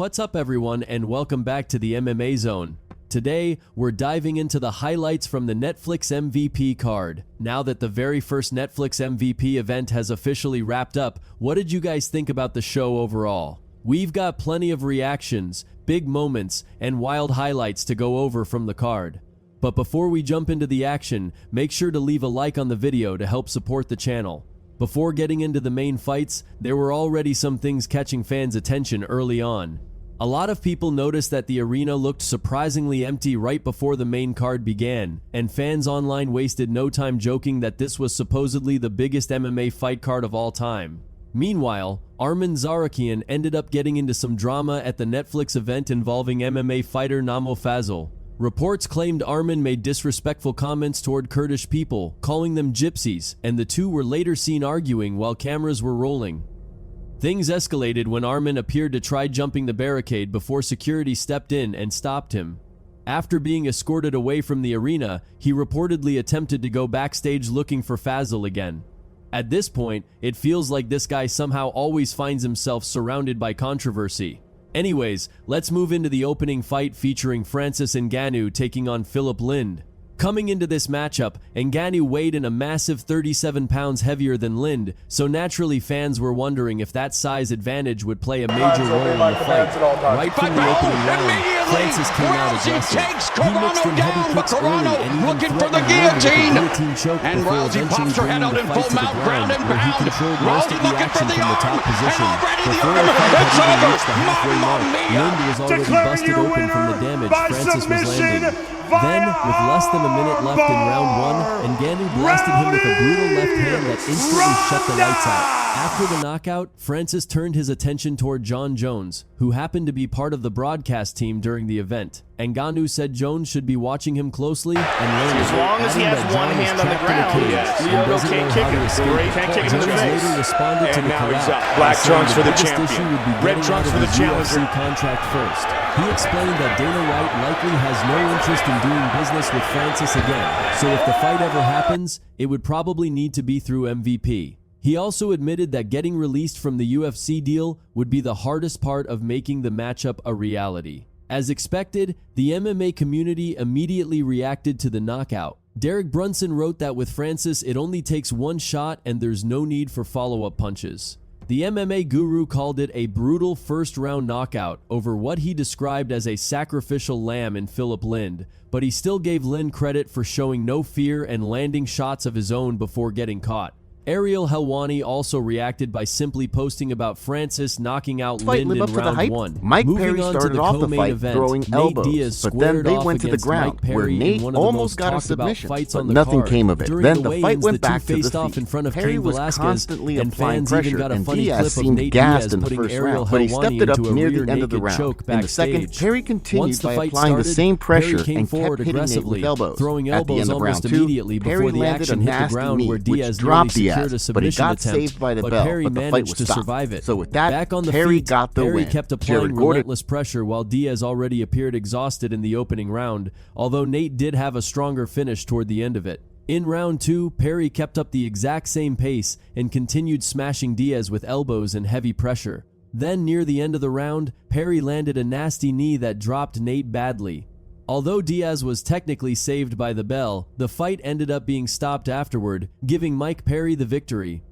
What's up everyone, and welcome back to the MMA Zone. Today, we're diving into the highlights from the Netflix MVP card. Now that the very first Netflix MVP event has officially wrapped up, what did you guys think about the show overall? We've got plenty of reactions, big moments, and wild highlights to go over from the card. But before we jump into the action, make sure to leave a like on the video to help support the channel. Before getting into the main fights, there were already some things catching fans' attention early on. A lot of people noticed that the arena looked surprisingly empty right before the main card began, and fans online wasted no time joking that this was supposedly the biggest MMA fight card of all time. Meanwhile, Arman Tsarukyan ended up getting into some drama at the Netflix event involving MMA fighter Namo Fazal. Reports claimed Arman made disrespectful comments toward Kurdish people, calling them gypsies, and the two were later seen arguing while cameras were rolling. Things escalated when Arman appeared to try jumping the barricade before security stepped in and stopped him. After being escorted away from the arena, he reportedly attempted to go backstage looking for Fazal again. At this point, it feels like this guy somehow always finds himself surrounded by controversy. Anyways, let's move into the opening fight featuring Francis Ngannou taking on Philip Lind. Coming into this matchup, Ngannou weighed in a massive 37 pounds heavier than Lind, so naturally fans were wondering if that size advantage would play a major role in the fight. Right from the opening round, Francis came out aggressive. He mixed in heavy kicks early and even threatened the guillotine choke before eventually bringing the fight to the ground, where he controlled most of the action from the top position. Before the fight had even reached the halfway mark, Lind was already busted open from the damage Francis was landing. Then, with less than a minute left in round one, Ngannou blasted him with a brutal left hand that instantly shut the lights out. After the knockout, Francis turned his attention toward Jon Jones, who happened to be part of the broadcast team during the event. Ngannou said Jones should be watching him closely and learning. As long as he has one hand on the ground, Lyoto can't kick him. Can't kick him in the face. Later responded to the collapse. Black trunks for the champion. Red trunks for the UFC contract first. He explained that Dana White likely has no interest in doing business with Francis again, so if the fight ever happens, it would probably need to be through MVP. He also admitted that getting released from the UFC deal would be the hardest part of making the matchup a reality. As expected, the MMA community immediately reacted to the knockout. Derek Brunson wrote that with Francis, it only takes one shot and there's no need for follow-up punches. The MMA guru called it a brutal first-round knockout over what he described as a sacrificial lamb in Philip Lind, but he still gave Lind credit for showing no fear and landing shots of his own before getting caught. Ariel Helwani also reacted by simply posting about Francis knocking out Lind in round one. Mike Perry started off the fight throwing elbows, but then they went to the ground where Nate almost got a submission, but nothing came of it. Then the fight went back to the feet. Perry was constantly applying pressure, and Diaz seemed gassed in the first round, but he stepped it up near the end of the round. In the second, Perry continued by applying the same pressure and kept hitting Nate with elbows. At the end of round two, Perry landed a nasty knee, which dropped Diaz, but he got saved by the bell, but the fight was stopped. So with that, back on the Perry feet, got the Perry win. kept applying relentless pressure while Diaz already appeared exhausted in the opening round, although Nate did have a stronger finish toward the end of it. In round two, Perry kept up the exact same pace and continued smashing Diaz with elbows and heavy pressure. Then near the end of the round, Perry landed a nasty knee that dropped Nate badly. Although Diaz was technically saved by the bell, the fight ended up being stopped afterward, giving Mike Perry the victory.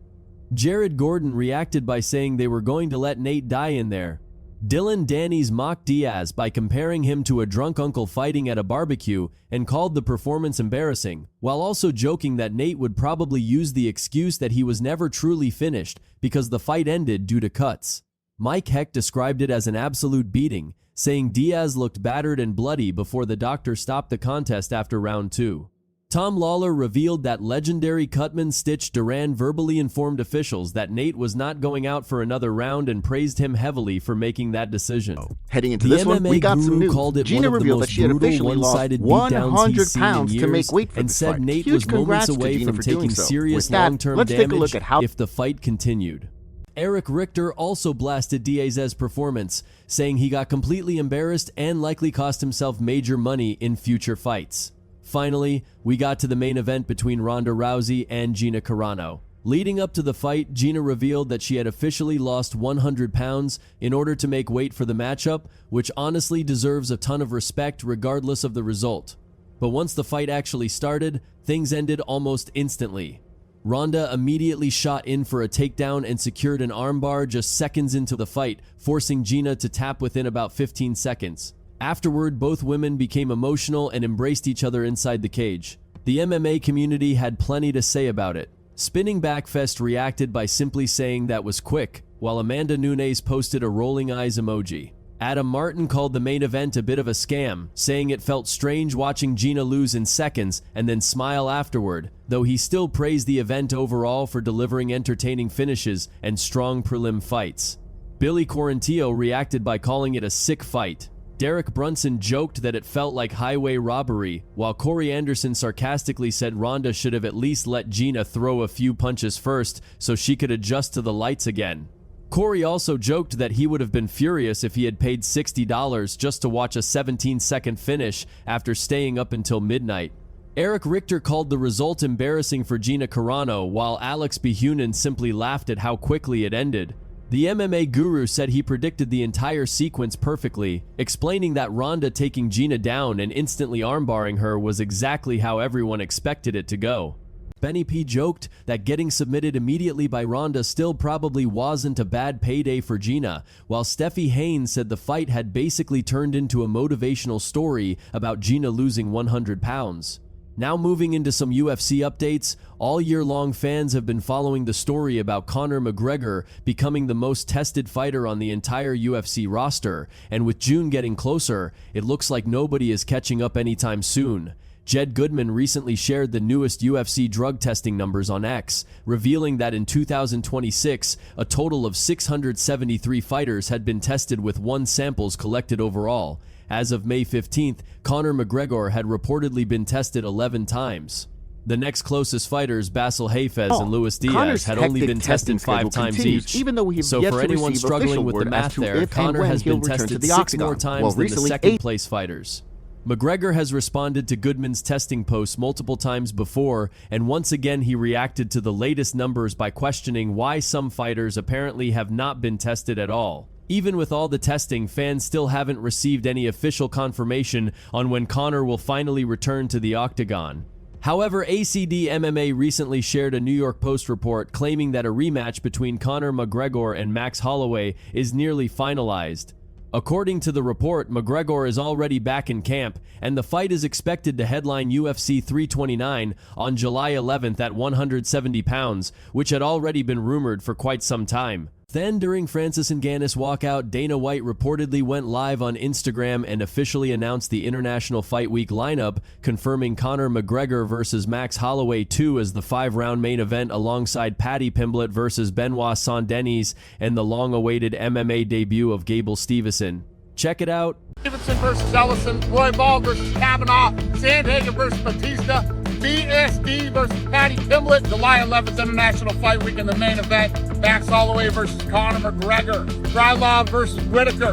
Jared Gordon reacted by saying they were going to let Nate die in there. Dylan Danny's mocked Diaz by comparing him to a drunk uncle fighting at a barbecue and called the performance embarrassing, while also joking that Nate would probably use the excuse that he was never truly finished because the fight ended due to cuts. Mike Heck described it as an absolute beating, saying Diaz looked battered and bloody before the doctor stopped the contest after round two. Tom Lawler revealed that legendary Cutman Stitch Duran verbally informed officials that Nate was not going out for another round and praised him heavily for making that decision. Heading into this one, we got some news. Gina revealed that she had officially lost 100 pounds to make weight for and this said fight. Nate Huge was moments congrats away to Gina from for taking doing so. serious With that, long-term let's take a damage look at how if the fight continued. Eric Richter also blasted Diaz's performance, saying he got completely embarrassed and likely cost himself major money in future fights. Finally, we got to the main event between Ronda Rousey and Gina Carano. Leading up to the fight, Gina revealed that she had officially lost 100 pounds in order to make weight for the matchup, which honestly deserves a ton of respect regardless of the result. But once the fight actually started, things ended almost instantly. Ronda immediately shot in for a takedown and secured an armbar just seconds into the fight, forcing Gina to tap within about 15 seconds. Afterward, both women became emotional and embraced each other inside the cage. The MMA community had plenty to say about it. Spinning Backfest reacted by simply saying that was quick, while Amanda Nunes posted a rolling eyes emoji. Adam Martin called the main event a bit of a scam, saying it felt strange watching Gina lose in seconds and then smile afterward, though he still praised the event overall for delivering entertaining finishes and strong prelim fights. Billy Quarantillo reacted by calling it a sick fight. Derek Brunson joked that it felt like highway robbery, while Corey Anderson sarcastically said Ronda should have at least let Gina throw a few punches first so she could adjust to the lights again. Corey also joked that he would have been furious if he had paid $60 just to watch a 17-second finish after staying up until midnight. Eric Richter called the result embarrassing for Gina Carano, while Alex Behunin simply laughed at how quickly it ended. The MMA guru said he predicted the entire sequence perfectly, explaining that Ronda taking Gina down and instantly armbarring her was exactly how everyone expected it to go. Benny P joked that getting submitted immediately by Ronda still probably wasn't a bad payday for Gina, while Steffi Haynes said the fight had basically turned into a motivational story about Gina losing 100 pounds. Now moving into some UFC updates, all year long fans have been following the story about Conor McGregor becoming the most tested fighter on the entire UFC roster, and with June getting closer, it looks like nobody is catching up anytime soon. Jed Goodman recently shared the newest UFC drug testing numbers on X, revealing that in 2026, a total of 673 fighters had been tested with 1 samples collected overall. As of May 15th, Conor McGregor had reportedly been tested 11 times. The next closest fighters, Basil Hafez and Luis Diaz, Conor's had only been tested 5 times each. Even though he so for anyone struggling with the math there, Conor has been tested 6 more times than the second-place fighters. McGregor has responded to Goodman's testing posts multiple times before, and once again he reacted to the latest numbers by questioning why some fighters apparently have not been tested at all. Even with all the testing, fans still haven't received any official confirmation on when Conor will finally return to the octagon. However, ACD MMA recently shared a New York Post report claiming that a rematch between Conor McGregor and Max Holloway is nearly finalized. According to the report, McGregor is already back in camp, and the fight is expected to headline UFC 329 on July 11th at 170 pounds, which had already been rumored for quite some time. Then, during Francis Ngannou's walkout, Dana White reportedly went live on Instagram and officially announced the International Fight Week lineup, confirming Conor McGregor versus Max Holloway 2 as the 5-round main event alongside Paddy Pimblett versus Benoit Saint-Denis and the long-awaited MMA debut of Gable Stevenson. Check it out. Stevenson versus Ellison, Roy Ball versus Kavanaugh, Sandhagen versus Batista, BSD versus Paddy Pimblett, July 11th International Fight Week in the main event, Max Holloway versus Conor McGregor, Krylov versus Whitaker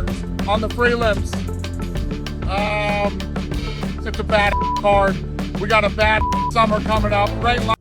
on the prelims. It's a bad card. We got a bad summer coming up.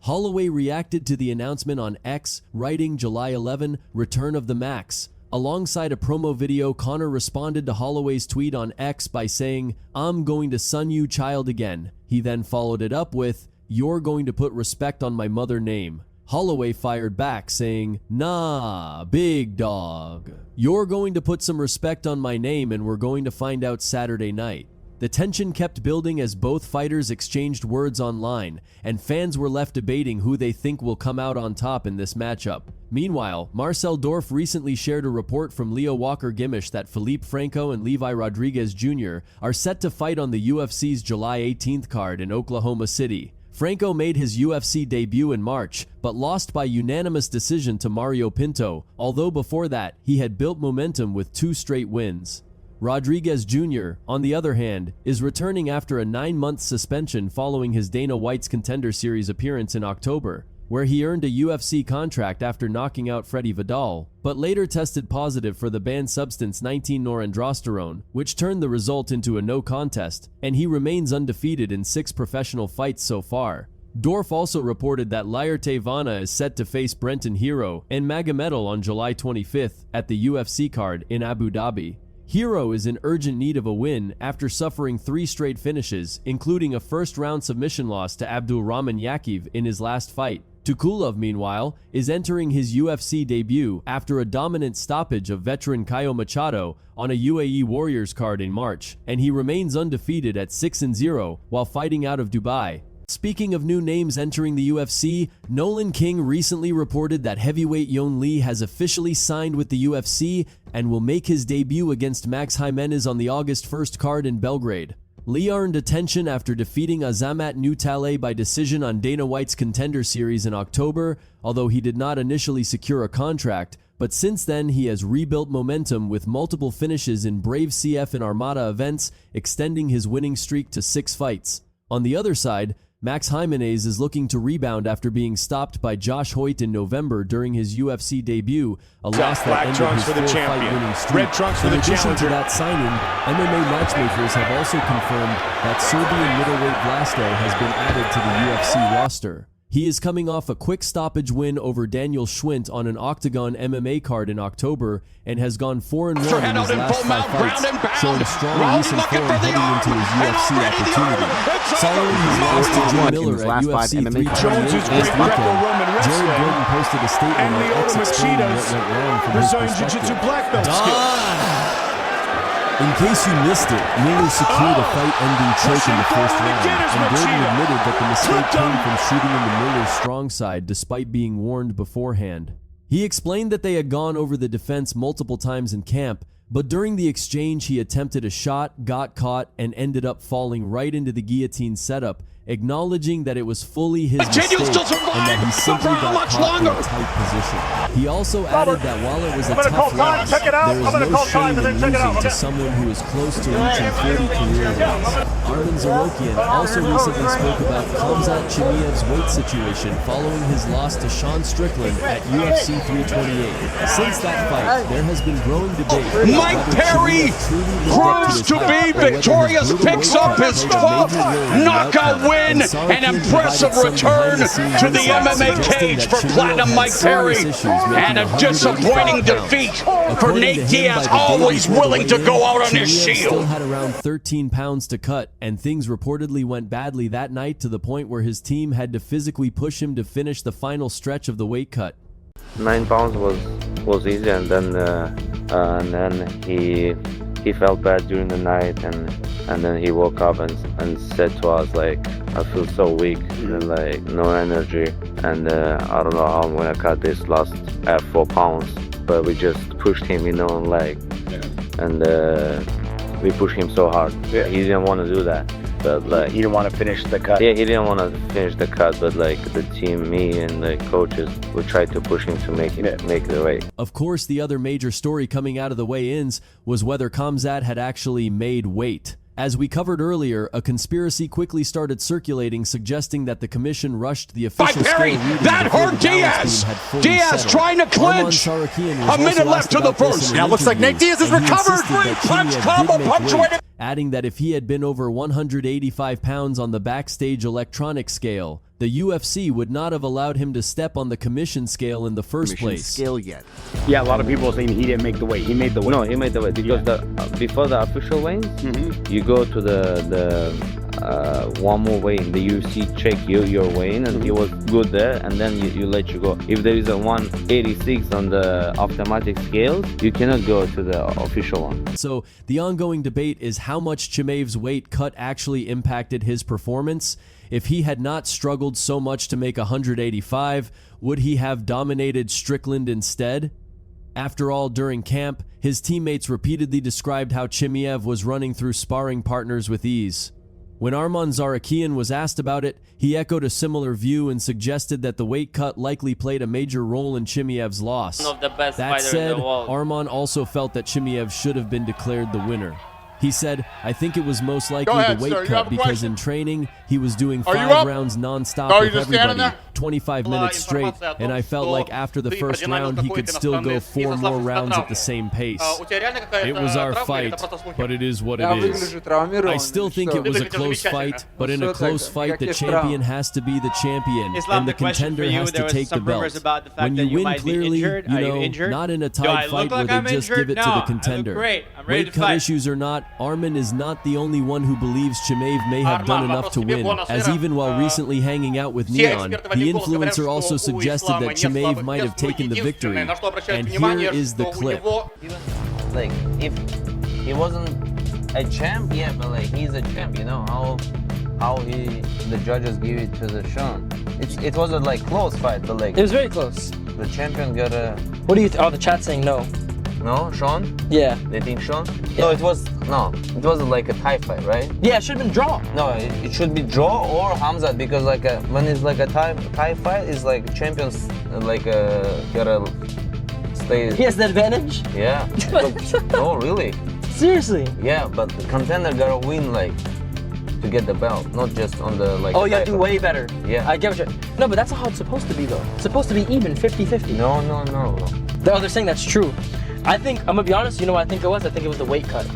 Holloway reacted to the announcement on X, writing July 11, Return of the Max. Alongside a promo video, Conor responded to Holloway's tweet on X by saying, "I'm going to son you child again." He then followed it up with, "You're going to put respect on my mother name." Holloway fired back saying, "Nah, big dog. You're going to put some respect on my name and we're going to find out Saturday night." The tension kept building as both fighters exchanged words online, and fans were left debating who they think will come out on top in this matchup. Meanwhile, Marcel Dorff recently shared a report from Leo Walker-Gimmish that Felipe Franco and Levi Rodriguez Jr. are set to fight on the UFC's July 18th card in Oklahoma City. Franco made his UFC debut in March, but lost by unanimous decision to Mario Pinto, although before that, he had built momentum with 2 straight wins. Rodriguez Jr., on the other hand, is returning after a 9-month suspension following his Dana White's Contender Series appearance in October, where he earned a UFC contract after knocking out Freddie Vidal, but later tested positive for the banned substance 19-norandrosterone, which turned the result into a no contest, and he remains undefeated in 6 professional fights so far. Dorf also reported that Lyautey is set to face Brenton Hero and Magomedov on July 25th at the UFC card in Abu Dhabi. Hero is in urgent need of a win after suffering 3 straight finishes, including a first-round submission loss to Abdulrahman Yakiv in his last fight. Tukulov, meanwhile, is entering his UFC debut after a dominant stoppage of veteran Caio Machado on a UAE Warriors card in March, and he remains undefeated at 6-0 while fighting out of Dubai. Speaking of new names entering the UFC, Nolan King recently reported that heavyweight Yon Lee has officially signed with the UFC and will make his debut against Max Jimenez on the August 1st card in Belgrade. Lee earned attention after defeating Azamat Nutale by decision on Dana White's Contender Series in October, although he did not initially secure a contract, but since then he has rebuilt momentum with multiple finishes in Brave CF and Armada events, extending his winning streak to 6 fights. On the other side, Max Jimenez is looking to rebound after being stopped by Josh Hoyt in November during his UFC debut, a loss that ended his 4-fight winning streak. In addition to that signing, MMA matchmakers have also confirmed that Serbian middleweight Vlasto has been added to the UFC roster. He is coming off a quick stoppage win over Daniel Schwint on an Octagon MMA card in October and has gone 4-1 in his last 5 fights, showing strong recent form heading into his UFC opportunity. Following his loss to Jim Miller at UFC 328 last weekend, Jared Gordon posted a statement on X explaining what went wrong from his perspective. In case you missed it, Miller secured a fight-ending choke in the first round, and Gordon admitted that the mistake came from shooting into Miller's strong side despite being warned beforehand. He explained that they had gone over the defense multiple times in camp, but during the exchange he attempted a shot, got caught, and ended up falling right into the guillotine setup, acknowledging that it was fully his mistake and that he simply got caught in a tight position. He also added that while it was a tough loss, there is no shame in losing to someone who is close to reaching 40 career wins. Arman Zarokian also recently spoke about Khamzat Chimaev's weight situation following his loss to Sean Strickland at UFC 328. Since that fight, there has been growing debate. Mike Perry proves to be victorious, picks up his 12th knockout win. An impressive return to the MMA cage for Platinum Mike Perry, and a disappointing defeat for Nate Diaz, always willing to go out on his shield. Still had around 13 pounds to cut, and things reportedly went badly that night to the point where his team had to physically push him to finish the final stretch of the weight cut. 9 pounds was easy, and then he felt bad during the night, and then he woke up and said to us, like, I feel so weak and like no energy, and I don't know how I'm gonna cut this last 4 pounds. But we just pushed him, and we pushed him so hard. Yeah. He didn't want to do that, but like he didn't want to finish the cut. Yeah, he didn't want to finish the cut, but like the team, me and the coaches, we tried to push him to make the weight. Of course, the other major story coming out of the weigh-ins was whether Khamzat had actually made weight. As we covered earlier, a conspiracy quickly started circulating suggesting that the commission rushed the official scale reading. That hurt Diaz! Diaz trying to clinch! A minute left to the first. Now looks like Nate Diaz has recovered! Punch combo punctuated! Adding that if he had been over 185 pounds on the backstage electronic scale, the UFC would not have allowed him to step on the commission scale in the first place. Scale yet? Yeah, a lot of people are saying he didn't make the weight. He made the weight. No, he made the weight because before the official weigh-ins, you go to the one more weigh-in. The UFC check your weigh-in, and he was good there, and then you let you go. If there is a 186 on the automatic scales, you cannot go to the official one. So the ongoing debate is how much Chimaev's weight cut actually impacted his performance. If he had not struggled so much to make 185, would he have dominated Strickland instead? After all, during camp, his teammates repeatedly described how Chimaev was running through sparring partners with ease. When Arman Zarokian was asked about it, he echoed a similar view and suggested that the weight cut likely played a major role in Chimaev's loss. That said, Arman also felt that Chimaev should have been declared the winner. He said, I think it was most likely the weight cut because in training, he was doing 5 rounds non-stop with everybody, 25 minutes straight, and I felt like after the first round he could still go 4 more rounds at the same pace. It was our fight, but it is what it is. I still think it was a close fight, but in a close fight the champion has to be the champion, and the contender has to take the belt. When you win clearly, not in a tied fight where they just give it to the contender. Weight cut issues or not, Arman is not the only one who believes Chimaev may have done enough to win, as even while recently hanging out with Neon, the influencer also suggested that Chimaev might have taken the victory, and here is the clip. Like, if he wasn't a champ, yeah, but like he's a champ, you know how the judges give it to the Sean. It was a like close fight, but like it was very close. The champion got a. What do you? Oh, the chat's saying no. No, Sean? Yeah. They think Sean? Yeah. No, it wasn't like a tie fight, right? Yeah, it should have been draw. No, it should be draw or Hamza, because like when it's like a tie fight, it's like champions like gotta stay. He has the advantage? Yeah. No, really. Seriously? Yeah, but the contender gotta win like to get the belt, not just on the like. Oh, you gotta do way better. Yeah. I get what you're. No, but that's how it's supposed to be though. It's supposed to be even, 50-50. No. They're saying that's true. I think, I'm gonna be honest, you know what I think it was? I think it was the weight cut.